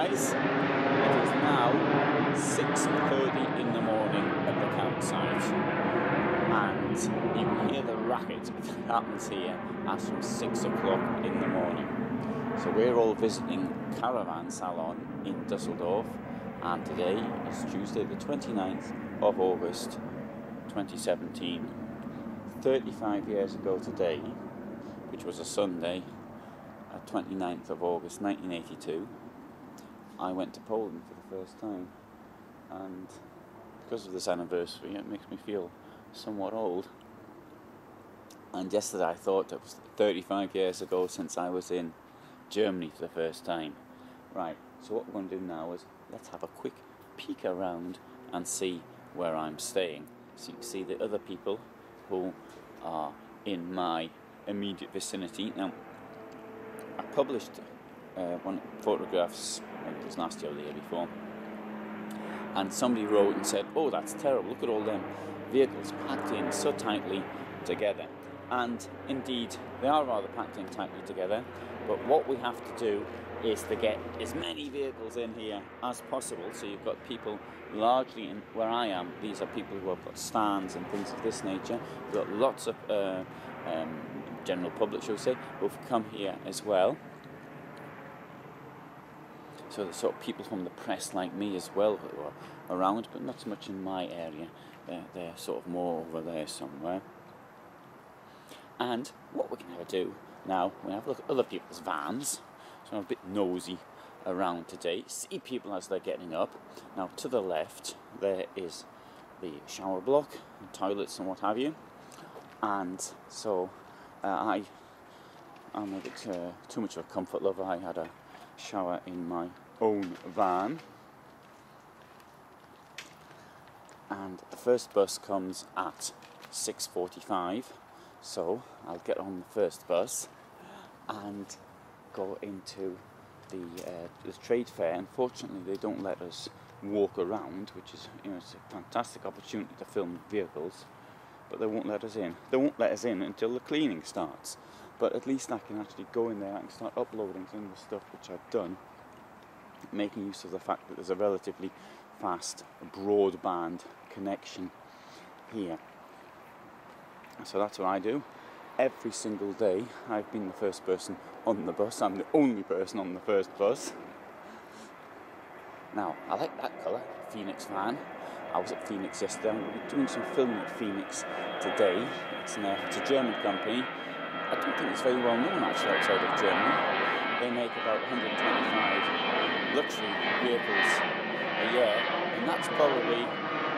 guys. It is now 6:30 in the morning at the campsite, and you can hear the racket that happens here as from 6 o'clock in the morning. So we're all visiting Caravan Salon in Dusseldorf, and today is Tuesday the 29th of August 2017. 35 years ago today, which was a Sunday, 29th of August 1982, I went to Poland for the first time, and because of this anniversary it makes me feel somewhat old. And yesterday I thought it was 35 years ago since I was in Germany for the first time. Right, so what we're going to do now is let's have a quick peek around and see where I'm staying, so you can see the other people who are in my immediate vicinity. Now, I published one photographs, I think it was last year or the year before, and somebody wrote and said, "Oh, that's terrible, look at all them vehicles packed in so tightly together." And indeed, they are rather packed in tightly together, but what we have to do is to get as many vehicles in here as possible. So you've got people largely in where I am. These are people who have got stands and things of this nature. We've got lots of general public, shall we say, who've come here as well. So the sort of people from the press like me as well who are around, but not so much in my area. They're sort of more over there somewhere. And what we're going to do now, we have a look at other people's vans. So I'm a bit nosy around today, see people as they're getting up. Now to the left there is the shower block and toilets and what have you, and so I'm a bit too much of a comfort lover. I had a shower in my own van, and the first bus comes at 6:45, so I'll get on the first bus and go into the trade fair. Unfortunately, they don't let us walk around, which is, it's a fantastic opportunity to film vehicles, but they won't let us in. They won't let us in until the cleaning starts. But at least I can actually go in there and start uploading some of the stuff which I've done, making use of the fact that there's a relatively fast broadband connection here. So that's what I do. Every single day I've been the first person on the bus. I'm the only person on the first bus. Now, I like that colour, Phoenix van. I was at Phoenix yesterday. I'm going to be doing some filming at Phoenix today. It's a German company. I don't think it's very well known actually outside of Germany. They make about 125 luxury vehicles a year, and that's probably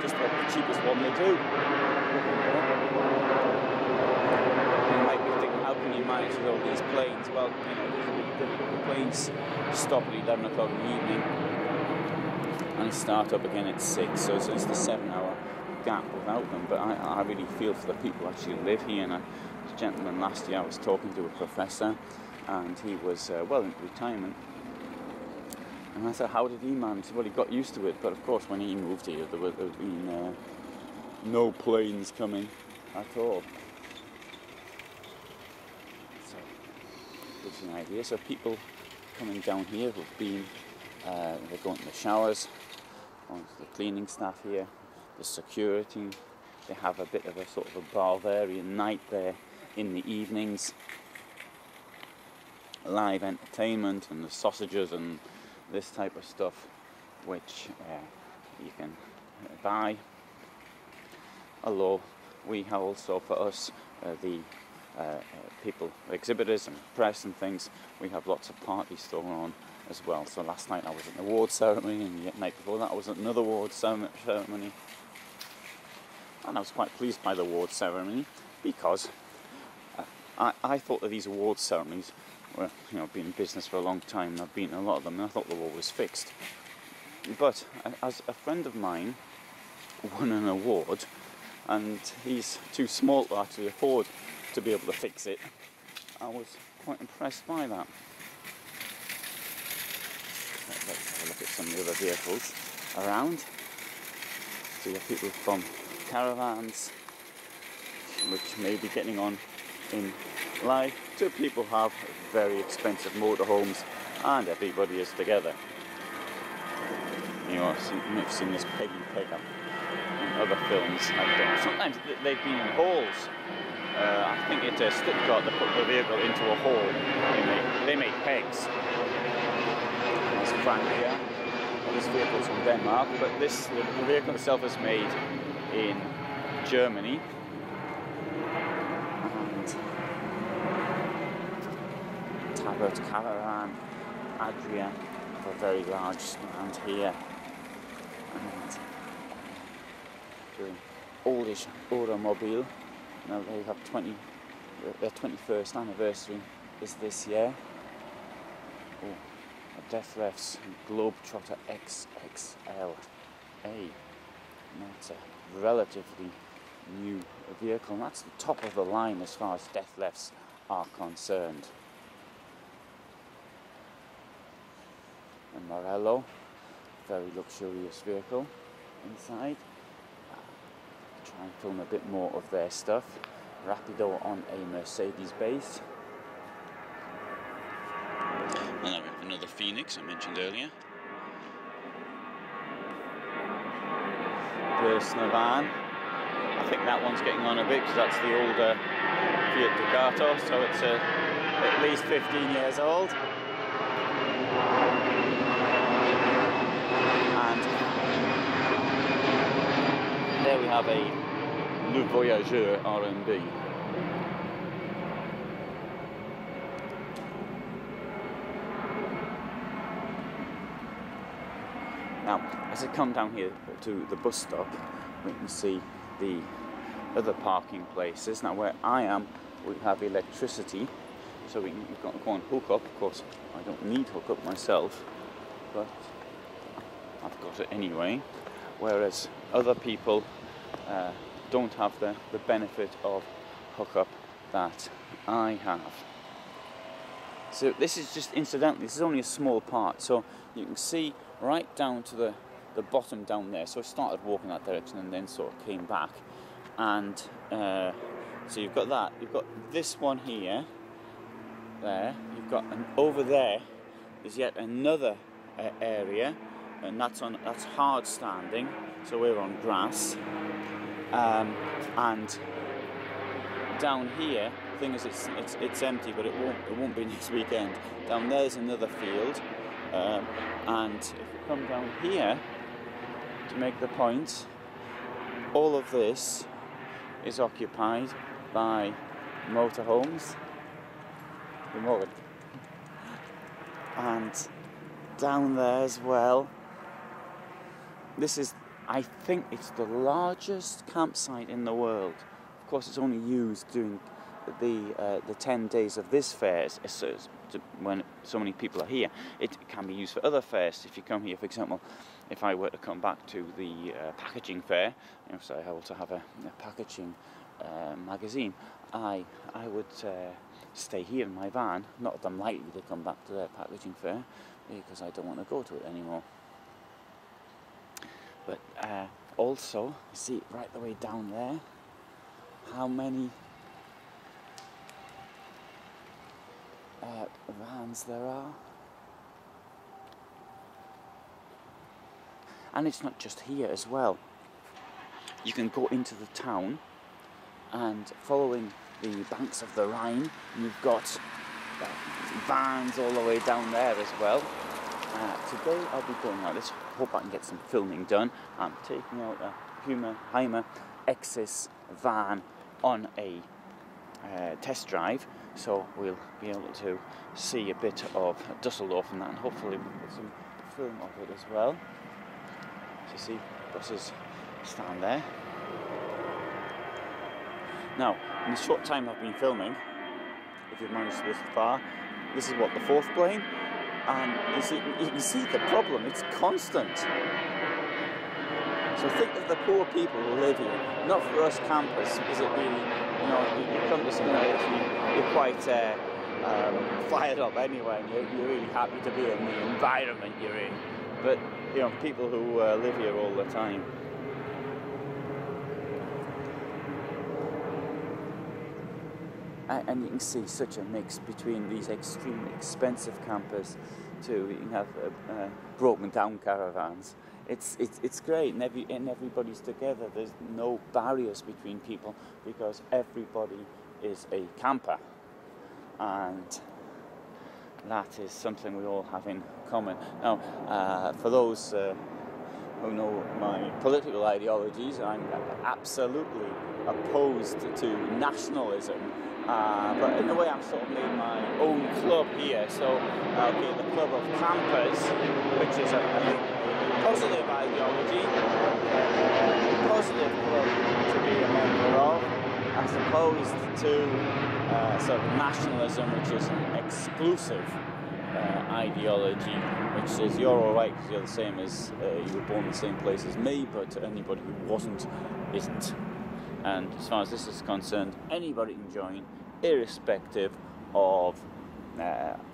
just about the cheapest one they do. How can you manage with all these planes? Well, the planes stop at 11 o'clock in the evening and start up again at 6, so it's just a 7-hour gap without them. But I really feel for the people who actually live here. And a gentleman last year I was talking to, a professor, and he was well into retirement, and I said, how did he manage? Well, he got used to it, but of course when he moved here there would have been no planes coming at all. Gives you an idea. So people coming down here who've been, they're going to the showers, going to the cleaning staff here, the security. They have a bit of a sort of a Bavarian night there in the evenings. Live entertainment and the sausages and this type of stuff, which you can buy. Although we have also, for us, the people, exhibitors and press and things, we have lots of parties going on as well. So last night I was at an award ceremony, and the night before that I was at another award ceremony, and I was quite pleased by the award ceremony, because I thought that these award ceremonies were, been in business for a long time, and I've been to a lot of them, and I thought they were always fixed. But as a friend of mine won an award, and he's too small to actually afford to be able to fix it, I was quite impressed by that. Let's have a look at some of the other vehicles around. So you have people from caravans, which may be getting on in life, to people who have very expensive motorhomes, and everybody is together. You know, you might have seen this Peggy pickup in other films I've done. Sometimes they've been in halls. I think at Stuttgart they put the vehicle into a hall. They make pegs. There's Frank here. This vehicle's from Denmark, but the vehicle itself is made in Germany. And Tabot Caravan, Adria, a very large stand here. And the oldish automobile. Now they have their 21st anniversary is this year. Oh, a Deathlefts Globetrotter XXLA. And that's a relatively new vehicle, and that's the top of the line as far as Deathlefts are concerned. And Morello, very luxurious vehicle inside. Try and film a bit more of their stuff. Rapido on a Mercedes base. And then we have another Phoenix I mentioned earlier. Personal van. I think that one's getting on a bit because that's the older Fiat Ducato, so it's at least 15 years old. And there we have a Le Voyageur R&B. Now, as I come down here to the bus stop, we can see the other parking places. Now, where I am, we have electricity, so we can go and hook up. Of course, I don't need hook up myself, but I've got it anyway. Whereas other people don't have the benefit of hookup that I have. So this is just incidentally, this is only a small part, so you can see right down to the bottom down there. So I started walking that direction and then sort of came back, and so you've got that, you've got this one here, there, you've got over there is yet another area, and that's hard standing, so we're on grass. And down here, the thing is it's empty, but it won't be next weekend. Down there's another field, and if we come down here to make the point, all of this is occupied by motorhomes. And down there as well, this is, I think it's the largest campsite in the world. Of course, it's only used during the 10 days of this fair, when so many people are here. It can be used for other fairs. If you come here, for example, if I were to come back to the packaging fair, you know, so I also have a packaging magazine, I would stay here in my van. Not that I'm likely to come back to the packaging fair, because I don't want to go to it anymore. But also, you see right the way down there, how many vans there are. And it's not just here as well. You can go into the town, and following the banks of the Rhine, you've got vans all the way down there as well. Today I'll be going out, let's hope I can get some filming done. I'm taking out a Heimer Exis van on a test drive, so we'll be able to see a bit of Dusseldorf and that, and hopefully we'll get some film of it as well. So you see buses stand there. Now, in the short time I've been filming, if you've managed this far, this is what, the fourth plane? And you can see the problem, it's constant. So think of the poor people who live here, not for us campers, because it really, you know, you come to Scandinavia, you're quite fired up anyway, and you're really happy to be in the environment you're in. But, you know, people who live here all the time. And you can see such a mix between these extremely expensive campers to, you can have broken down caravans. it's great, and everybody's together. There's no barriers between people because everybody is a camper, and that is something we all have in common. Now, for those who know my political ideologies, I'm absolutely opposed to nationalism, but in a way I've sort of made my own club here. So okay, the Club of Campers, which is I think a positive ideology, a positive club to be a member of, as opposed to sort of nationalism, which is an exclusive ideology, which says you're alright because you're the same as you were born in the same place as me, but anybody who wasn't isn't. And as far as this is concerned, anybody can join, irrespective of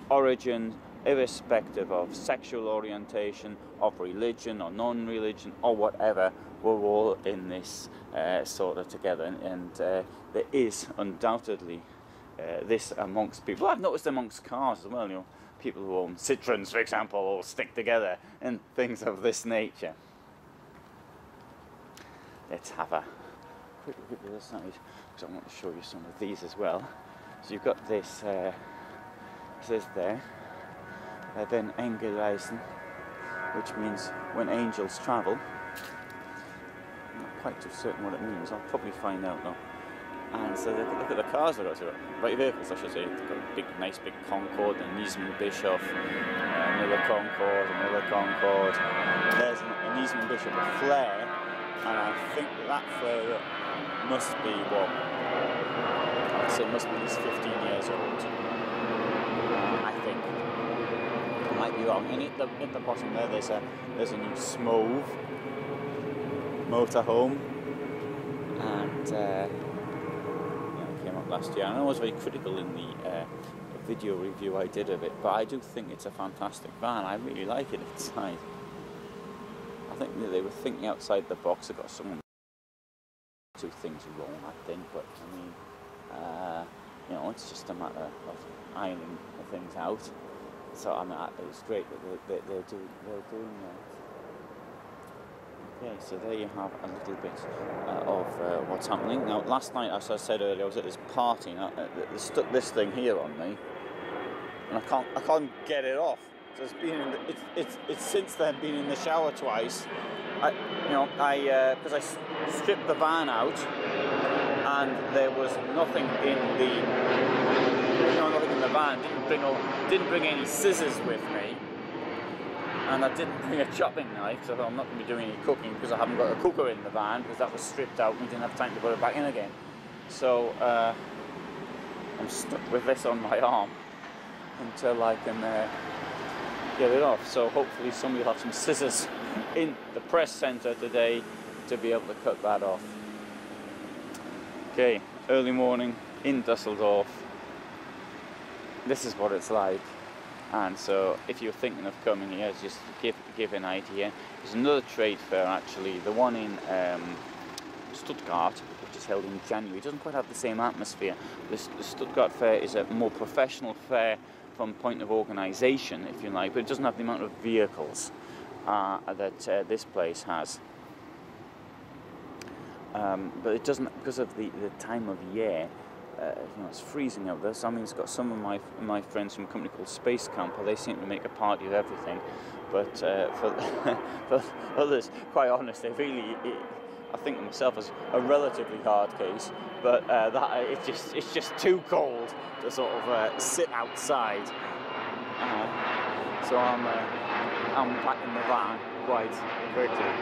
origin, irrespective of sexual orientation, of religion or non-religion or whatever. We're all in this sort of together, and there is undoubtedly this amongst people. I've noticed amongst cars as well, you know, people who own Citroens, for example, all stick together and things of this nature. Let's have a quick look at the other side, because I want to show you some of these as well. So you've got this, says there, then Engelreisen, which means when angels travel. I'm not quite too certain what it means. I'll probably find out though. And so look at the cars they've got. So right vehicles, I should say. They've got a big, nice big Concorde, and Niesman Bischoff, another Concorde, another Concorde. There's a Niesman Bischoff, a flare, and I think that flare must be what? I'd say it must be at least 15 years old. I think. I might be wrong. And at the bottom there's a new Smove motorhome, and came up last year. And I was very critical in the video review I did of it, but I do think it's a fantastic van. I really like it inside. I think that they were thinking outside the box. They got someone two things wrong, I think, but I mean, you know, it's just a matter of ironing things out. So I mean, it's great that they're doing that. Okay, so there you have a little bit of what's happening. Now, last night, as I said earlier, I was at this party, and they stuck this thing here on me, and I can't get it off. So it's since then been in the shower twice. Because I stripped the van out, and there was nothing in the van. Didn't bring any scissors with me. And I didn't bring a chopping knife, so I'm not going to be doing any cooking because I haven't got a cooker in the van because that was stripped out and we didn't have time to put it back in again. So I'm stuck with this on my arm until I can get it off. So hopefully somebody will have some scissors in the press centre today to be able to cut that off. Okay, early morning in Dusseldorf. This is what it's like. And so if you're thinking of coming here, just to give an idea, there's another trade fair actually, the one in Stuttgart, which is held in January. It doesn't quite have the same atmosphere. The Stuttgart fair is a more professional fair from point of organisation, if you like, but it doesn't have the amount of vehicles that this place has. But it doesn't, because of the time of year. It's freezing out there, so I mean, it's got some of my friends from a company called Space Camper. They seem to make a party of everything, but for others, quite honestly, I think of myself as a relatively hard case, but it's just too cold to sort of sit outside. So I'm back in the van quite quickly.